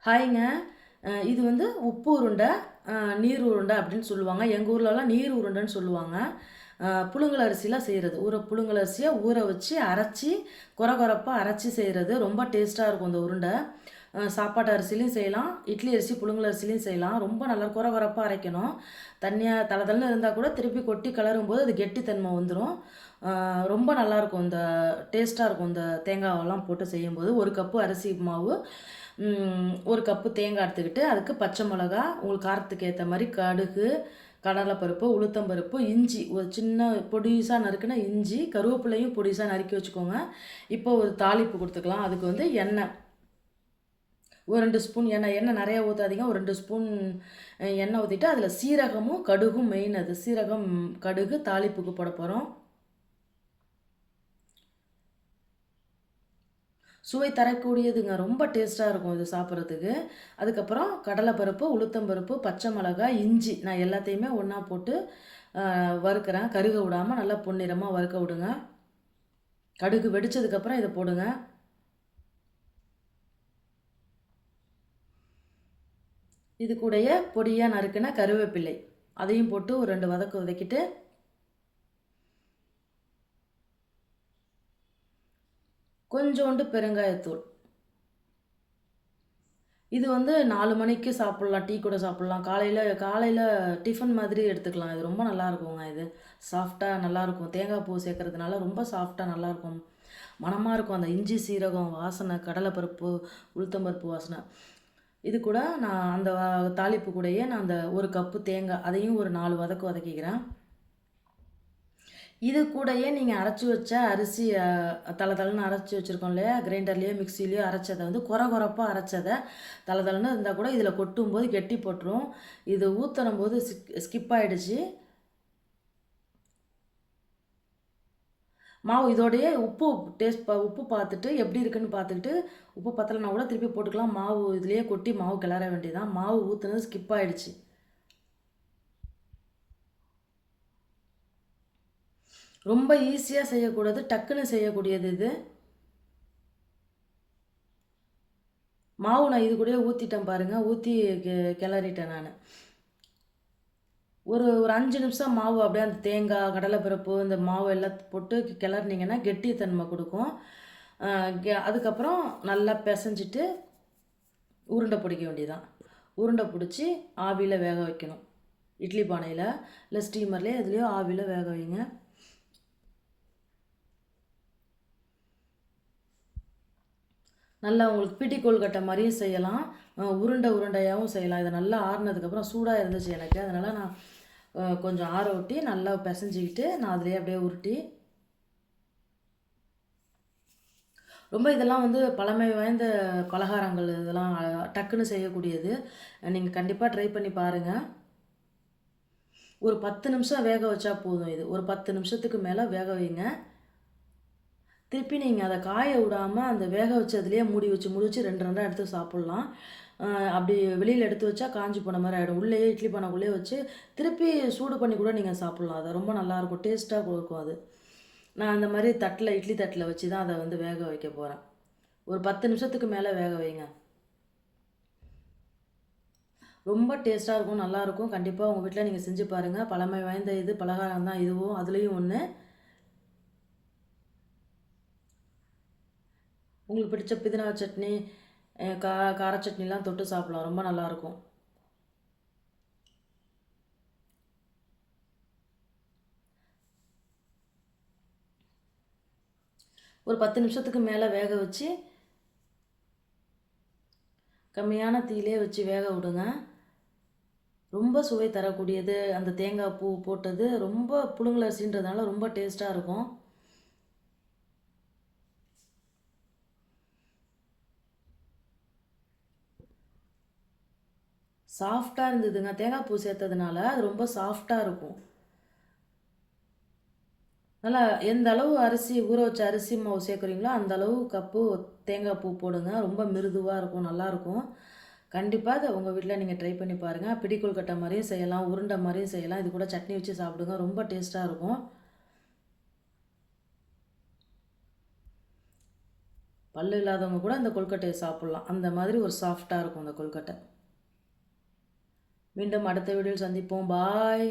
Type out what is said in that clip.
ஹாய்ங்க. இது வந்து உப்பு உருண்டை, நீர் உருண்டை அப்படின்னு சொல்லுவாங்க. எங்க ஊர்லலாம் நீர் உருண்டைன்னு சொல்லுவாங்க. புழுங்கல் அரிசியில செய்றது. புழுங்கல் அரிசிய ஊற வச்சு அரைச்சி, கொர கொரப்பா அரைச்சி செய்றது. ரொம்ப டேஸ்ட்டா இருக்கும் இந்த உருண்டை. சாப்பாட்டு அரிசியிலயும் செய்யலாம், இட்லி அரிசி, புழுங்கல் அரிசியிலயும் செய்யலாம். ரொம்ப நல்லா கொர கொரப்பா அரைக்கணும். தண்ணியா தள தளன்னு இருந்தா கூட திருப்பி கொட்டி கிளறும்போது அது கெட்டித்தன்மை வந்துரும். ரொம்ப நல்லாயிருக்கும். டேஸ்ட்டா இருக்கும் இந்த தேங்காவெல்லாம் போட்டு செய்யும்போது. 1 கப்பு அரிசி மாவு, 1 கப்பு தேங்காய் எடுத்துக்கிட்டு, அதுக்கு பச்சை மிளகா, உங்களுக்கு காரத்துக்கு ஏத்த மாரி கடுகு, கடலைப்பருப்பு, உளுத்தம்பருப்பு, இஞ்சி ஒரு சின்ன பொடிசா நறுக்குன இஞ்சி, கருவேப்பிலையும் பொடிசா நறுக்கி வச்சுக்கோங்க. இப்போ ஒரு தாளிப்பு குடுத்துக்கலாம். அதுக்கு வந்து எண்ணெய். ஒரு 2 ஸ்பூன் எண்ணெய். எண்ணெய் நெறையா ஊத்தாதீங்க. ஒரு 2 ஸ்பூன் எண்ணெய் ஊத்திட்டு, அதில சீரகமும், கடுகும் மெயின் அது. சீரகம், கடுகு தாளிப்புக்கு போடப் போறோம். சுவை தரக்கூடியதுங்க. ரொம்ப டேஸ்ட்டா இருக்கும் இது சாப்பிட்றதுக்கு. அதுக்கப்புறம் கடலைப்பருப்பு, உளுத்தம்பருப்பு, பச்சை மிளகாய், இஞ்சி நான் எல்லாத்தையுமே ஒண்ணா போட்டு வறுக்கிறேன். கருக விடாம நல்லா பொன்னிறமா வறுக்க விடுங்க. கடுகு வெடிச்சதுக்கப்புறம் இத போடுங்க. இது கூடயே பொடியா நறுக்குன கருவேப்பிலை. அதையும் போட்டு ஒரு 2 வதக்கு வதக்கிட்டு, கொஞ்சோண்டு பெருங்காயத்தூள். இது வந்து 4 மணிக்கு சாப்பிடலாம். டீ கூட சாப்பிடலாம். காலையில காலையில டிஃபன் மாதிரி எடுத்துக்கலாம். இது ரொம்ப நல்லாருக்குங்க இது. சாஃப்ட்டா நல்லாருக்கும். தேங்காய் பூ சேர்க்கறதுனால ரொம்ப சாஃப்ட்டா நல்லாருக்கும். மணமா இருக்கும். அந்த இஞ்சி, சீரகம் வாசனை, கடலைப்பருப்பு, உளுத்தம்பருப்பு வாசனை. இது கூட நான் அந்த தாளிப்பு கூடயே நான் அந்த 1 கப்பு தேங்காய், அதையும் ஒரு 4 வதக்கு வதக்கிக்கிறேன். இது கூடயே நீங்க அரைச்சு வச்ச அரிசி தள தளன்னு அரைச்சு வச்சிருக்கோம் இல்லையா? கிரைண்டர்லயோ, மிக்ஸிலயோ அரைச்சத வந்து கொர கொரப்பா அரைச்சத தள தளன்னு இருந்தா கூட இதில கொட்டும்போது கெட்டி போட்டுரும். இது ஊத்தணும்போது ஸ்கிப் ஆயிடுச்சு. மாவு இதோடயே உப்பு பார்த்துட்டு எப்படி இருக்குன்னு பார்த்துக்கிட்டு, உப்பு பத்தலனா கூட திருப்பி போட்டுக்கலாம். மாவு இதிலேயே கொட்டி மாவு கிளற வேண்டியதுதான். மாவு ஊத்துனது ஸ்கிப் ஆயிடுச்சு. ரொம்ப ஈஸியா செய்யக்கூடாது. டக்குன்னு செய்யக்கூடியது இது. மாவு நான் இது கூடயே ஊத்திட்டேன் பாருங்க. ஊத்தி கிளறிட்டேன் நானு. ஒரு ஒரு 5 நிமிஷம் மாவு அப்படியே அந்த தேங்காய், கடலைப்பருப்பு இந்த மாவு எல்லாம் போட்டு கிளறுனீங்கன்னா கெட்டித்தன்மை குடுக்கும். அ அதுக்கப்புறம் நல்லா பெசஞ்சிட்டு உருண்டை பிடிக்க வேண்டியதுதான். உருண்டை பிடிச்சி ஆவியில வேக வைக்கணும். இட்லி பானையில, இல்ல ஸ்டீமர்லயோ எதுலயோ ஆவியில வேக வைங்க. நல்லா உங்களுக்கு பிடி கொழுக்கட்டை மாரியும் செய்யலாம். உருண்டையாவும் செய்யலாம். இது நல்லா ஆறுனதுக்கப்புறம் சூடா இருந்துச்சு எனக்கு. அதனால நான் கொஞ்சம் ஆற விட்டு நல்லா பெசஞ்சுக்கிட்டு நான் அதிலேயே அப்படியே உருட்டி, ரொம்ப இதெல்லாம் வந்து பழமை வாய்ந்த பலகாரங்கள் இதெல்லாம் டக்குன்னு செய்யக்கூடியது. நீங்க கண்டிப்பா ட்ரை பண்ணி பாருங்க. ஒரு 10 நிமிஷம் வேக வச்சா போதும் இது. ஒரு 10 நிமிஷத்துக்கு மேல வேக வைங்க. திருப்பி நீங்க அத காய விடாம, அந்த வேக வச்சதுலயே மூடி வச்சு 2 2 எடுத்து சாப்பிடலாம். அ அப்படி வெளியில எடுத்து வச்சா காஞ்சு போன மாரி ஆயிடும். உள்ளேயே இட்லி பானைக்குள்ளேயே வச்சு, திருப்பி சூடு பண்ணி கூட நீங்க சாப்பிடலாம். அது ரொம்ப நல்லாயிருக்கும். டேஸ்ட்டா இருக்கும் அது. நான் அந்த மாரி இட்லி தட்டுல வச்சு தான் அத வந்து வேக வைக்க போறேன். ஒரு 10 நிமிஷத்துக்கு மேல வேக வைங்க. ரொம்ப டேஸ்ட்டா இருக்கும், நல்லாயிருக்கும். கண்டிப்பா உங்க வீட்ல நீங்க செஞ்சு பாருங்க. பழமை வாய்ந்த இது பலகாரம் தான் இதுவும். அதுலயும் ஒண்ணு. உங்களுக்கு பிடிச்ச புதினா சட்னி, அ கா கார சட்னிலாம் தொட்டு சாப்பிடலாம். ரொம்ப நல்லாயிருக்கும். ஒரு 10 நிமிஷத்துக்கு மேல வேக வச்சு, கம்மியான தீயிலே வச்சு வேக விடுங்க. ரொம்ப சுவை தரக்கூடியது. அந்த தேங்காய் பூ போட்டது ரொம்ப புழுங்கல் அரிசின்றதுனால ரொம்ப டேஸ்ட்டா இருக்கும். சாஃப்ட்டா இருந்ததுங்க. தேங்காய் பூ சேர்த்ததுனால அது ரொம்ப சாஃப்ட்டா இருக்கும். நல்லா எந்த அளவு அரிசி ஊற வச்ச அரிசி மாவு சேர்க்குறீங்களோ, அந்த அளவு கப்பு தேங்காய் பூ போடுங்க. ரொம்ப மிருதுவா இருக்கும், நல்லாயிருக்கும். கண்டிப்பா அத உங்க வீட்ல நீங்க ட்ரை பண்ணி பாருங்க. பிடி கொழுக்கட்டை மாரியும் செய்யலாம், உருண்டை மாரியும் செய்யலாம். இது கூட சட்னி வச்சு சாப்பிடுங்க. ரொம்ப டேஸ்ட்டா இருக்கும். பல்லு இல்லாதவங்க கூட இந்த கொழுக்கட்டையை சாப்பிட்லாம். அந்த மாதிரி ஒரு சாஃப்டாக இருக்கும் இந்த கொழுக்கட்டை. மீண்டும் அடுத்த வீடியோவில் சந்திப்போம். பாய்.